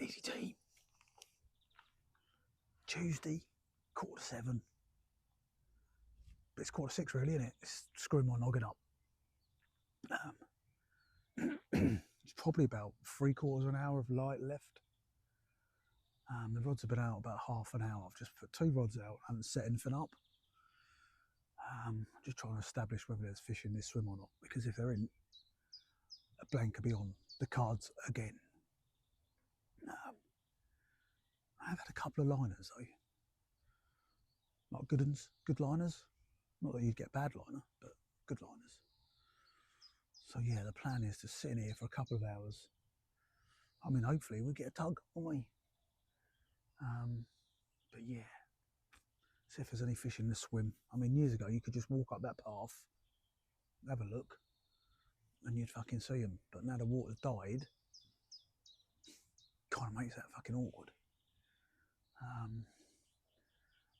Easy tea. Tuesday, 7:15. But it's 6:15 really, isn't it? It's screwing my noggin up. It's probably about 3/4 of an hour of light left. The rods have been out about half an hour. I've just put 2 rods out, I haven't set anything up. Just trying to establish whether there's fish in this swim or not, because if there isn't, a blank could be on the cards again. I've had a couple of liners though. Not good ones, good liners. Not that you'd get bad liner, but good liners. So yeah, the plan is to sit in here for a couple of hours. I mean, hopefully we get a tug, won't we? But yeah, see if there's any fish in the swim. I mean, years ago you could just walk up that path, have a look, and you'd fucking see them. But now the water's died, kind of makes that fucking awkward.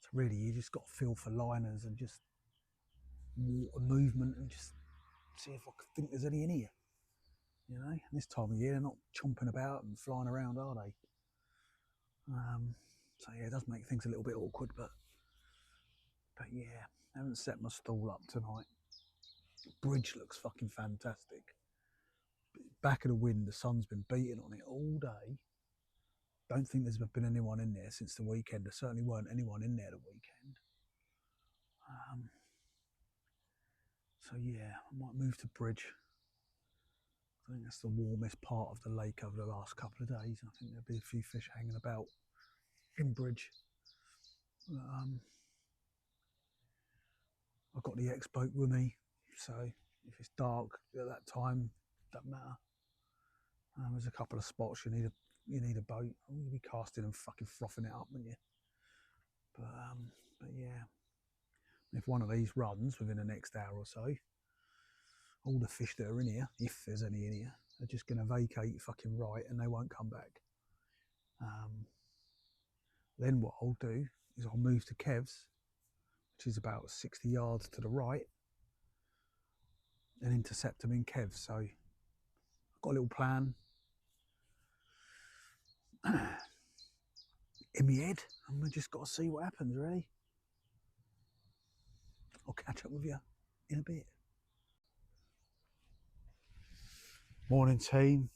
So really, you just got to feel for liners and just water movement and just see if I think there's any in here. You know, and this time of year they're not chomping about and flying around, are they? So yeah, it does make things a little bit awkward, but yeah, I haven't set my stall up tonight. Bridge looks fucking fantastic. Back of the wind, the sun's been beating on it all day. Don't think there's been anyone in there since the weekend. There certainly weren't anyone in there the weekend. So yeah, I might move to Bridge. I think that's the warmest part of the lake over the last couple of days. I think there'll be a few fish hanging about in Bridge. I've got the X-boat with me, so if it's dark at that time, doesn't matter. There's a couple of spots you need a boat. You'll be casting and fucking frothing it up, wouldn't you? But yeah, if one of these runs within the next hour or so, all the fish that are in here, if there's any in here, are just going to vacate fucking right and they won't come back. Then what I'll do is I'll move to Kev's, which is about 60 yards to the right, and intercept them in Kev's. So I've got a little plan in my head, and we've just got to see what happens, really. I'll catch up with you in a bit. Morning, team.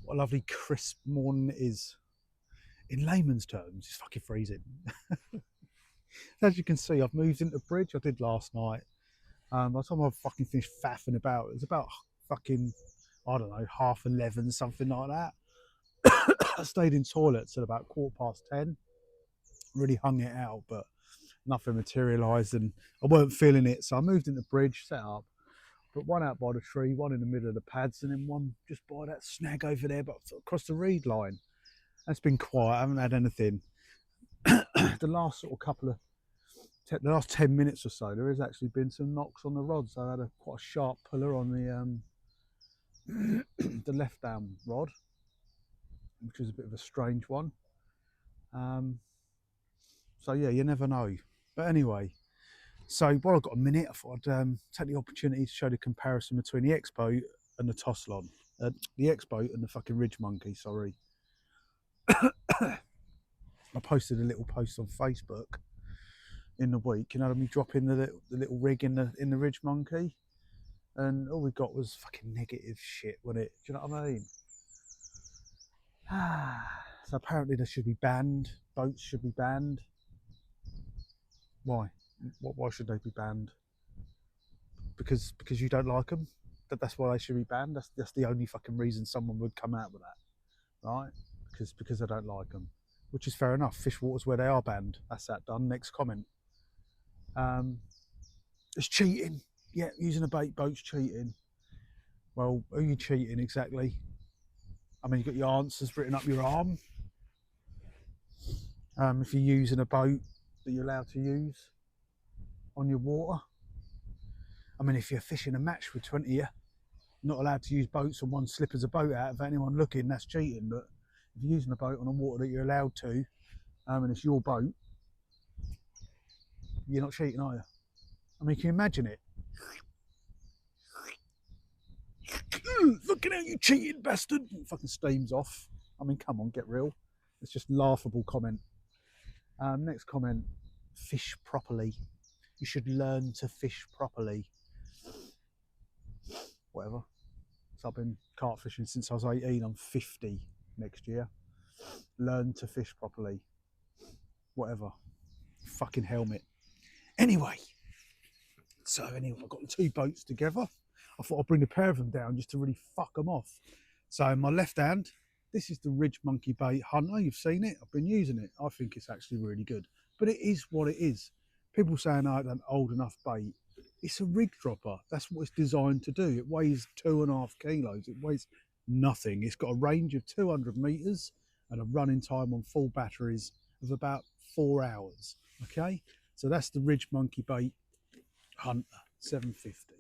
What a lovely crisp morning it is. In layman's terms, it's fucking freezing. As you can see, I've moved into Bridge. I did last night. By the time I fucking finished faffing about, it was about fucking, I don't know, 11:30, something like that. I stayed in toilets at about 10:15. Really hung it out, but nothing materialised and I weren't feeling it. So I moved into Bridge, set up. Put one out by the tree, one in the middle of the pads, and then one just by that snag over there, but across the reed line. That's been quiet. I haven't had anything. The last sort of the last 10 minutes or so, there has actually been some knocks on the rods. I had quite a sharp puller on the the left down rod, which was a bit of a strange one. So yeah, you never know. But anyway, so while I've got a minute, I thought I'd take the opportunity to show the comparison between the X-boat and the Tosslon. The X-boat and the fucking Ridge Monkey, sorry. I posted a little post on Facebook in the week, you know, me dropping the little rig in the Ridge Monkey, and all we got was fucking negative shit, wasn't it? Do you know what I mean? So apparently they should be banned. Boats should be banned. Why? Why should they be banned? Because you don't like them? That's why they should be banned? That's the only fucking reason someone would come out with that, right? Because I don't like them, which is fair enough. Fish waters where they are banned. That's that done. Next comment. It's cheating. Yeah, using a bait boat's cheating. Well, who are you cheating exactly? I mean, you've got your answers written up your arm. If you're using a boat that you're allowed to use on your water. I mean, if you're fishing a match with 20 of you, not allowed to use boats and one slippers a boat out of anyone looking, that's cheating. But if you're using a boat on a water that you're allowed to, and it's your boat, you're not cheating, are you? I mean, can you imagine it? Fucking hell, you cheating bastard! It fucking steams off. I mean, come on, get real. It's just laughable comment. Next comment, fish properly. You should learn to fish properly. Whatever. So I've been carp fishing since I was 18. I'm 50 next year. Learn to fish properly. Whatever. Fucking helmet. Anyway, I've got the two boats together. I thought I'd bring a pair of them down just to really fuck them off. So in my left hand, this is the Ridge Monkey Bait Hunter. You've seen it. I've been using it. I think it's actually really good. But it is what it is. People saying I don't old enough bait. It's a rig dropper. That's what it's designed to do. It weighs 2.5 kilos. It weighs nothing. It's got a range of 200 meters and a running time on full batteries of about 4 hours. Okay, so that's the Ridge Monkey Bait Hunter 750.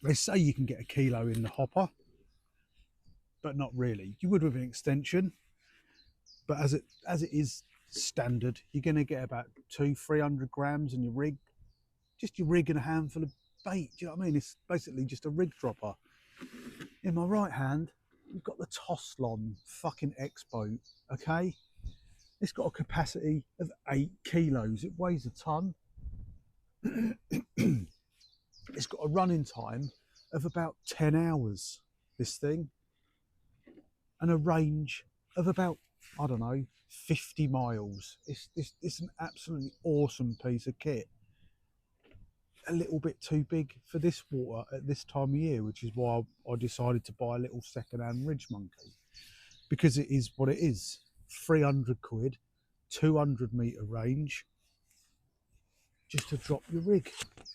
They say you can get a kilo in the hopper, but not really. You would with an extension, but as it is standard, you're going to get about 200-300 grams in your rig. Just your rig and a handful of bait. Do you know what I mean? It's basically just a rig dropper. In my right hand, you've got the Toslon fucking X boat. Okay, it's got a capacity of 8 kilos. It weighs a ton. It's got a running time of about 10 hours, this thing, and a range of about, I don't know, 50 miles. It's an absolutely awesome piece of kit. A little bit too big for this water at this time of year, which is why I decided to buy a little second-hand Ridge Monkey, because it is what it is. 300 quid, 200 meter range, just to drop your rig.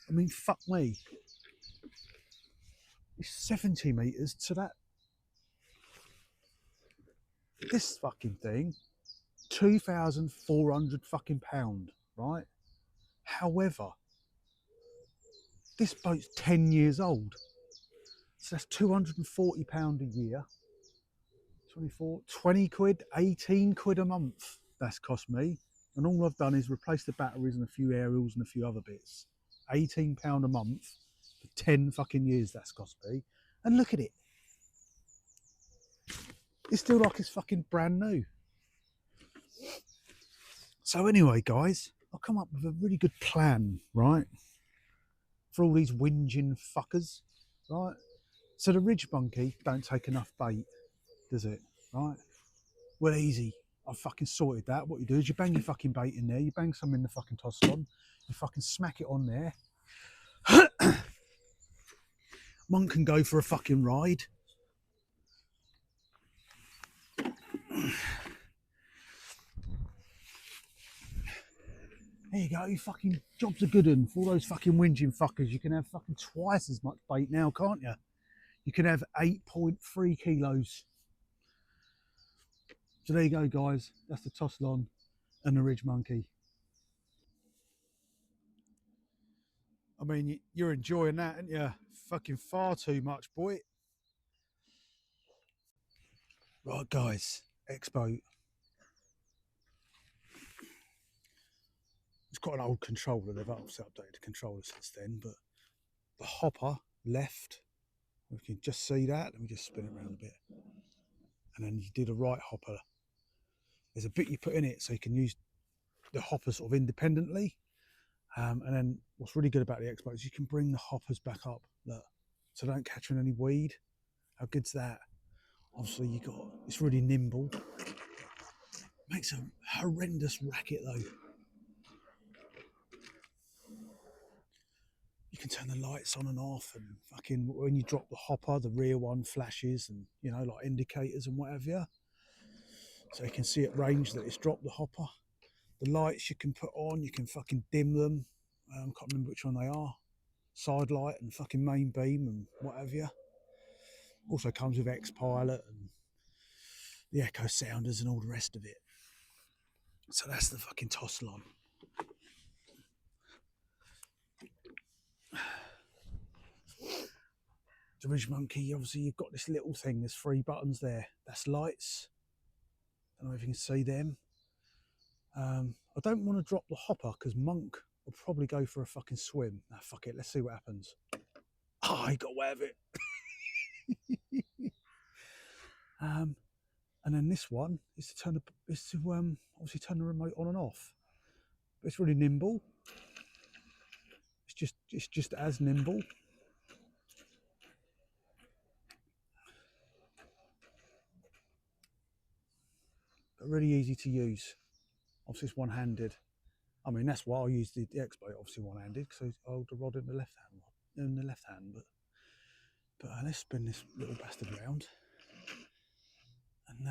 I mean, fuck me. It's 70 meters to that. This fucking thing, 2,400 fucking pound, right? However, this boat's 10 years old. So that's 240 pound a year. 24, 20 quid, 18 quid a month that's cost me. And all I've done is replace the batteries and a few aerials and a few other bits. 18 pound a month for 10 fucking years that's cost me. And look at it. It's still like it's fucking brand new. So anyway, guys, I've come up with a really good plan, right? For all these whinging fuckers, right? So the Ridge Monkey don't take enough bait, does it? Right? Well, easy. I've fucking sorted that. What you do is you bang your fucking bait in there, you bang some in the fucking Toslon, you fucking smack it on there. Monk can go for a fucking ride. There you go, you fucking job's a good one. For all those fucking whinging fuckers, you can have fucking twice as much bait now, can't you? You can have 8.3 kilos. So there you go, guys. That's the Toslon and the Ridge Monkey. I mean, you're enjoying that, aren't you? Fucking far too much, boy. Right, guys, X-Boat. It's got an old controller. They've obviously updated the controller since then, but the hopper left. We can just see that. Let me just spin it around a bit. And then you do the right hopper. There's a bit you put in it so you can use the hopper sort of independently. And then what's really good about the X-Boat is you can bring the hoppers back up, look, so they don't catch on any weed. How good's that? Obviously, it's really nimble. Makes a horrendous racket though. You can turn the lights on and off, and fucking when you drop the hopper, the rear one flashes, and you know, like indicators and whatever. So you can see at range that it's dropped the hopper. The lights you can put on, you can fucking dim them. Can't remember which one they are. Side light and fucking main beam and whatever. Also comes with X-Pilot and the echo sounders and all the rest of it. So that's the fucking Toslon. The Ridge Monkey, obviously you've got this little thing, there's 3 buttons there. That's lights. I don't know if you can see them. I don't want to drop the hopper because Monk will probably go for a fucking swim. Nah, fuck it, let's see what happens. Oh, he got away with it. And then this one is to obviously turn the remote on and off. But it's really nimble. It's just as nimble. But really easy to use. Obviously it's one-handed. I mean, that's why I use the X-Boat obviously one-handed, because I hold the rod in the left hand. But let's spin this little bastard round and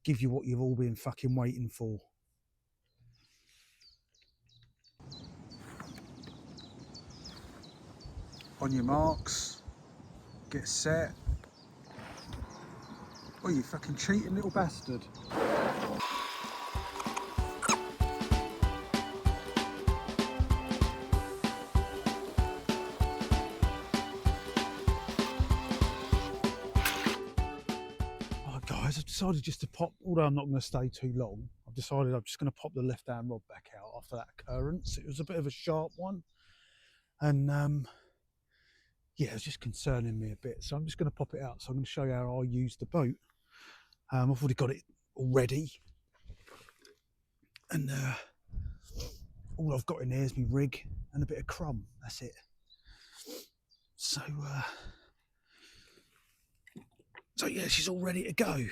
give you what you've all been fucking waiting for. On your marks, get set. Oh, you fucking cheating little bastard. Oh, guys, I've decided just to pop, although I'm not going to stay too long, I've decided I'm just going to pop the left-hand rod back out after that occurrence. It was a bit of a sharp one. And yeah, it was just concerning me a bit. So I'm just going to pop it out. So I'm going to show you how I use the boat. I've already got it all ready. And all I've got in there is my rig and a bit of crumb. That's it. So yeah, she's all ready to go.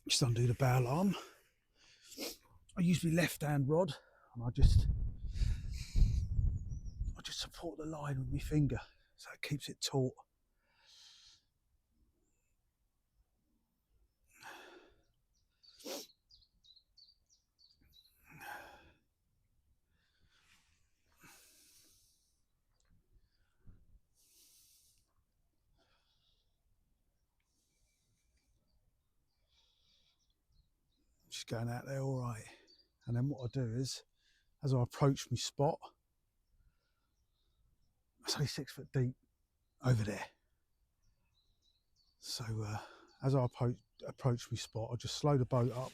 Just undo the bow arm. I use my left-hand rod, and I just support the line with my finger, so it keeps it taut. She's going out there all right. And then what I do is, as I approach my spot, it's only 6 foot deep over there. So as I approach my spot, I just slow the boat up,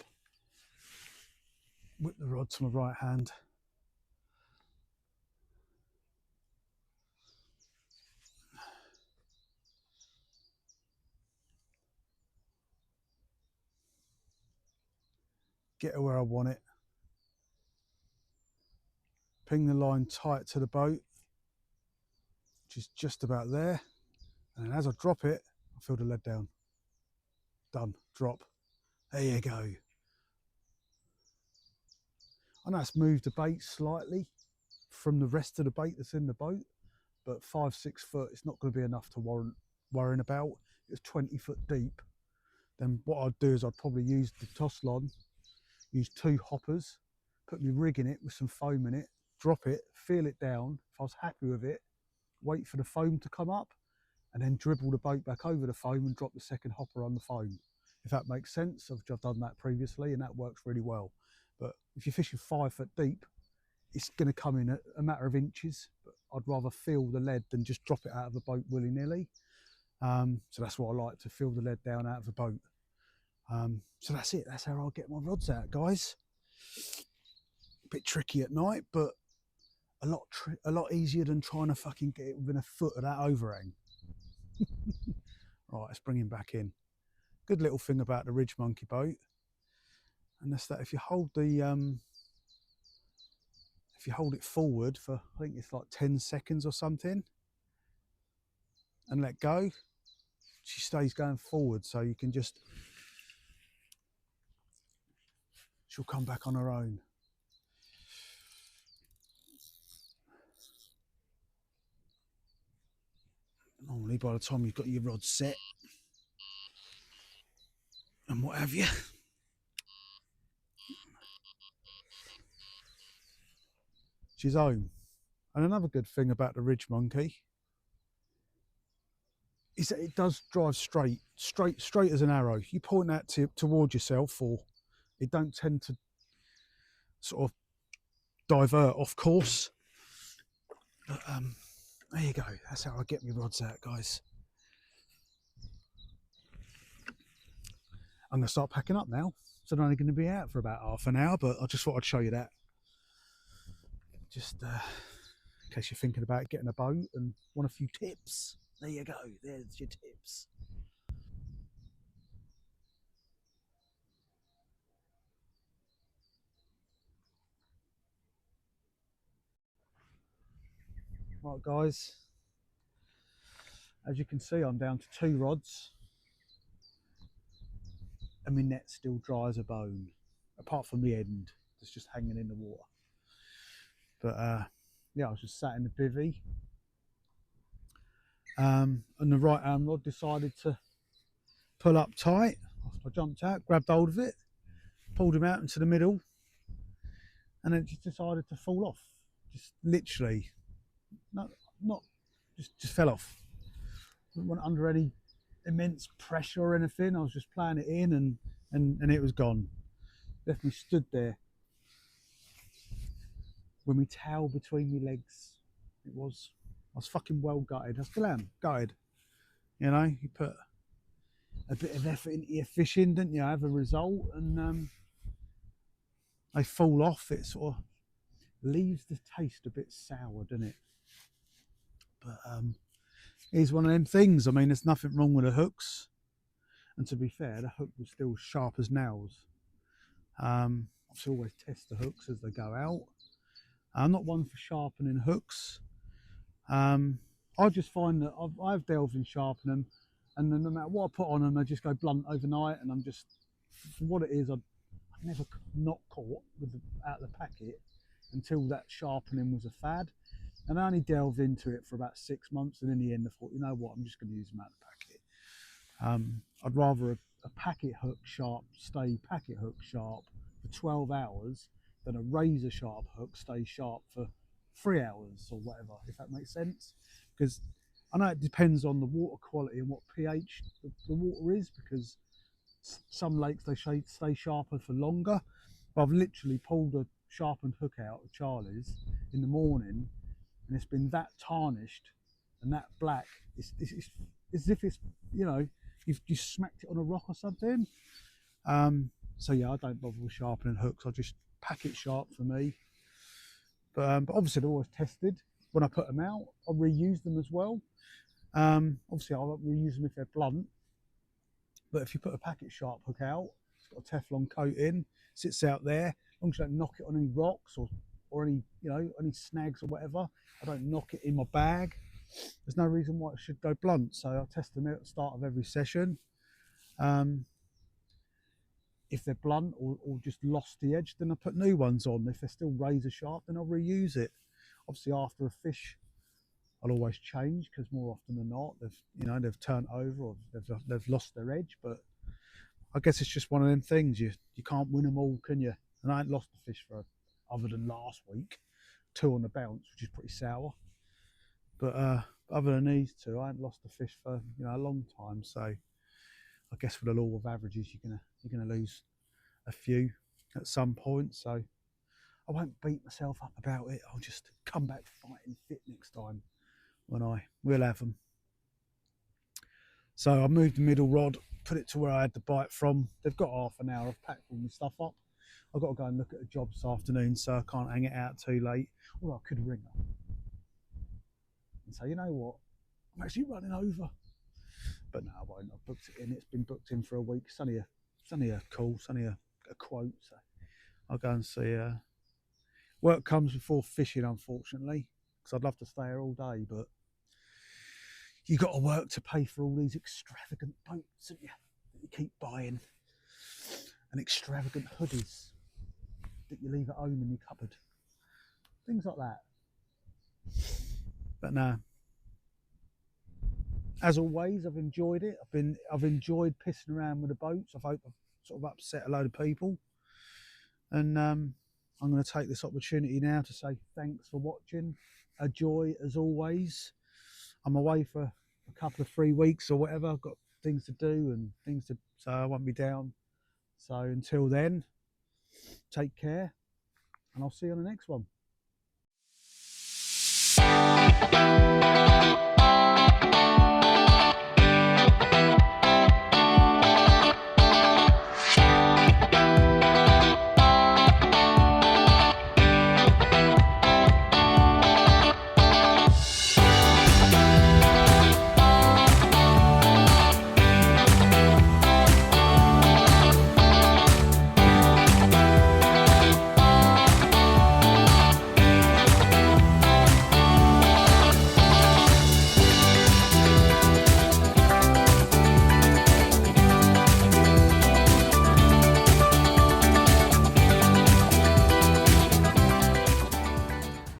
whip the rod to my right hand, get her where I want it, ping the line tight to the boat, which is just about there, and then as I drop it, I feel the lead down. Done. Drop. There you go. I know it's moved the bait slightly from the rest of the bait that's in the boat, but 5-6 foot, it's not going to be enough to warrant worrying about. It's 20 foot deep. Then what I'd do is I'd probably use the toss line, use 2 hoppers, put my rig in it with some foam in it, drop it, feel it down. If I was happy with it, wait for the foam to come up, and then dribble the boat back over the foam and drop the second hopper on the foam. If that makes sense, I've done that previously and that works really well. But if you're fishing 5 foot deep, it's going to come in a matter of inches. But I'd rather feel the lead than just drop it out of the boat willy-nilly. So that's what I like, to feel the lead down out of the boat. So that's it. That's how I'll get my rods out, guys. A bit tricky at night, but a lot easier than trying to fucking get it within a foot of that overhang. Right, let's bring him back in. Good little thing about the Ridge Monkey boat, and that's that if you hold it forward for, I think it's like 10 seconds or something, and let go, she stays going forward, so you can just, she'll come back on her own. Normally by the time you've got your rod set and what have you, she's home. And another good thing about the Ridge Monkey is that it does drive straight as an arrow. You point that toward yourself, or it don't tend to sort of divert off course. But there you go. That's how I get my rods out, guys. I'm going to start packing up now. So I'm only going to be out for about half an hour, but I just thought I'd show you that. Just in case you're thinking about getting a boat and want a few tips. There you go, there's your tips. Right guys, as you can see I'm down to 2 rods and my net's still dry as a bone, apart from the end that's just hanging in the water. But yeah, I was just sat in the bivvy, and the right arm rod decided to pull up tight. I jumped out, grabbed hold of it, pulled him out into the middle, and then it just decided to fall off. Just literally, not just fell off. It wasn't under any immense pressure or anything. I was just playing it in, and it was gone. Left me stood there with my towel between my legs. I was fucking well gutted. I still am gutted. You know, you put a bit of effort into your fishing, didn't you? Have a result, and they fall off. It sort of leaves the taste a bit sour, doesn't it? But it's one of them things. I mean, there's nothing wrong with the hooks, and to be fair, the hook was still sharp as nails. I should always test the hooks as they go out. I'm not one for sharpening hooks. I just find that I've delved in sharpening them, and then no matter what I put on them, they just go blunt overnight. And I'm just, for what it is, I've never not caught with out of the packet until that sharpening was a fad. And I only delved into it for about 6 months, and in the end I thought, you know what, I'm just going to use them out of the packet. I'd rather a packet hook sharp stay packet hook sharp for 12 hours than a razor sharp hook stay sharp for 3 hours or whatever, if that makes sense. Because I know it depends on the water quality and what pH the water is, because some lakes they stay sharper for longer. But I've literally pulled a sharpened hook out of Charlie's in the morning, and it's been that tarnished and that black. It's as if it's, you know, you've just smacked it on a rock or something. So yeah, I don't bother with sharpening hooks. I just pack it sharp for me. But obviously they're always tested when I put them out. I reuse them as well. Obviously I won't reuse them if they're blunt. But if you put a packet sharp hook out, it's got a Teflon coating, sits out there. As long as you don't knock it on any rocks or any, you know, any snags or whatever, I don't knock it in my bag. There's no reason why it should go blunt. So I'll test them at the start of every session. If they're blunt or just lost the edge, then I put new ones on. If they're still razor sharp, then I'll reuse it. Obviously after a fish, I'll always change, because more often than not, they've turned over or they've lost their edge. But I guess it's just one of them things. You can't win them all, can you? And I ain't lost a fish for, other than last week, 2 on the bounce, which is pretty sour. But other than these 2, I haven't lost a fish for, you know, a long time. So I guess for the law of averages, you're gonna lose a few at some point. So I won't beat myself up about it. I'll just come back fighting fit next time when we'll have them. So I moved the middle rod, put it to where I had the bite from. They've got half an hour. I've packed all my stuff up. I've got to go and look at a job this afternoon, so I can't hang it out too late. Or I could ring her and say, you know what, I'm actually running over. But no, I won't. I've booked it in. It's been booked in for a week. It's only a call. It's only a quote. So I'll go and see. Work comes before fishing, unfortunately, because I'd love to stay here all day, but you got to work to pay for all these extravagant boats, haven't you? That you keep buying, and extravagant hoodies that you leave at home in your cupboard, things like that. But no, as always, I've enjoyed it. I've enjoyed pissing around with the boats. I hope I've sort of upset a load of people, and I'm going to take this opportunity now to say thanks for watching. A joy as always. I'm away for a couple of 3 weeks or whatever. I've got things to do and so I won't be down. So until then, take care, and I'll see you on the next one.